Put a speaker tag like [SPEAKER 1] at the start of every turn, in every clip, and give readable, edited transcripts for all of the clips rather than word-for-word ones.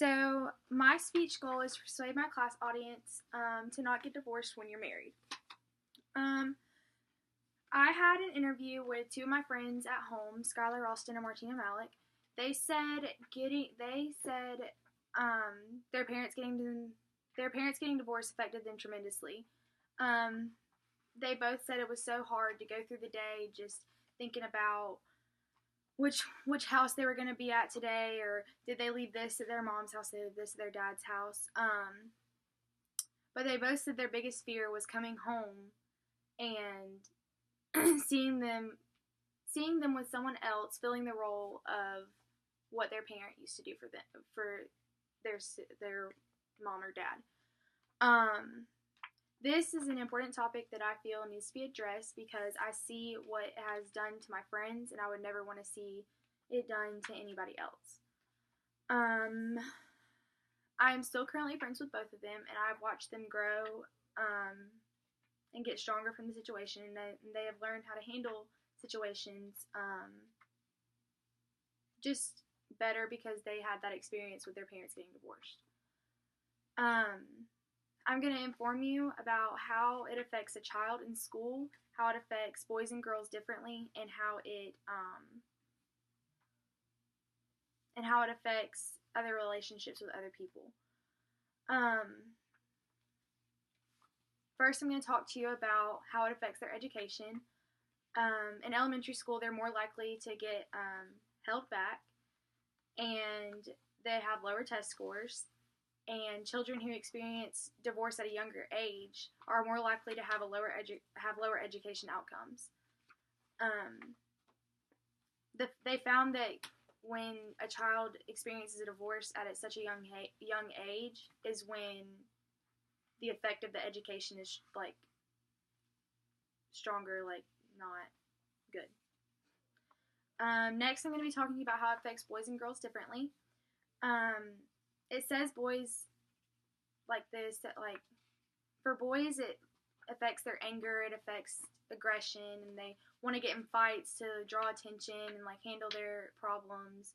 [SPEAKER 1] So, my speech goal is to persuade my class audience to not get divorced when you're married. Um, I had an interview with two of my friends at home, Skylar Ralston and Martina Malik. They said their parents getting divorced affected them tremendously. Um, they both said it was so hard to go through the day just thinking about which house they were going to be at today, or did they leave this at their mom's house, did they leave this at their dad's house. But they both said their biggest fear was coming home and seeing them with someone else, filling the role of what their parent used to do for them, for their mom or dad. This is an important topic that I feel needs to be addressed because I see what it has done to my friends, and I would never want to see it done to anybody else. I'm still currently friends with both of them, and I've watched them grow and get stronger from the situation, and they have learned how to handle situations just better because they had that experience with their parents getting divorced. I'm going to inform you about how it affects a child in school, how it affects boys and girls differently, and how it affects other relationships with other people. First, I'm going to talk to you about how it affects their education. In elementary school, they're more likely to get held back, and they have lower test scores. And children who experience divorce at a younger age are more likely to have lower education outcomes. They found that when a child experiences a divorce at such a young age is when the effect of the education is like stronger, like not good. Next, I'm going to be talking about how it affects boys and girls differently. It says boys like this, that like for boys it affects their anger, it affects aggression, and they want to get in fights to draw attention and like handle their problems.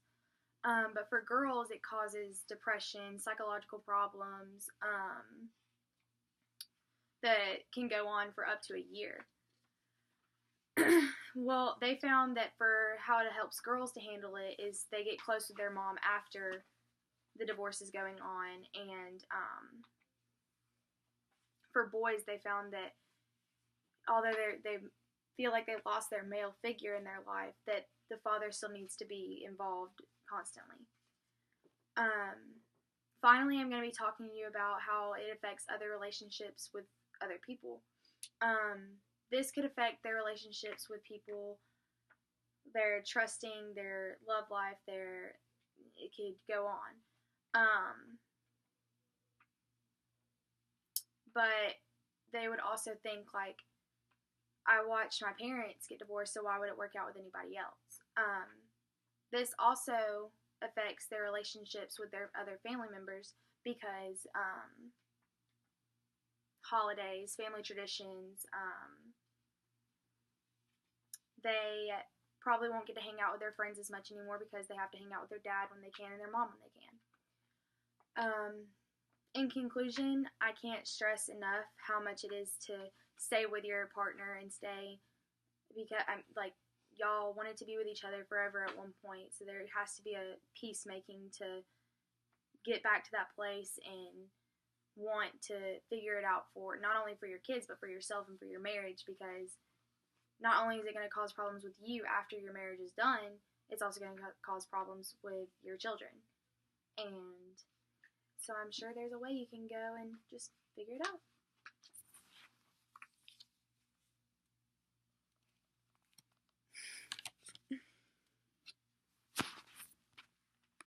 [SPEAKER 1] But for girls it causes depression, psychological problems that can go on for up to a year. Well, they found that for how it helps girls to handle it is they get close with their mom after the divorce is going on, and for boys they found that although they feel like they lost their male figure in their life, that the father still needs to be involved constantly. Finally, I'm going to be talking to you about how it affects other relationships with other people. This could affect their relationships with people, their trusting, their love life, it could go on. But they would also think like, I watched my parents get divorced, so why would it work out with anybody else? This also affects their relationships with their other family members because holidays, family traditions, they probably won't get to hang out with their friends as much anymore because they have to hang out with their dad when they can and their mom when they can. In conclusion, I can't stress enough how much it is to stay with your partner and stay, because y'all wanted to be with each other forever at one point, so there has to be a peacemaking to get back to that place and want to figure it out for not only for your kids but for yourself and for your marriage, because not only is it going to cause problems with you after your marriage is done, it's also going to cause problems with your children. And so I'm sure there's a way you can go and just figure it out.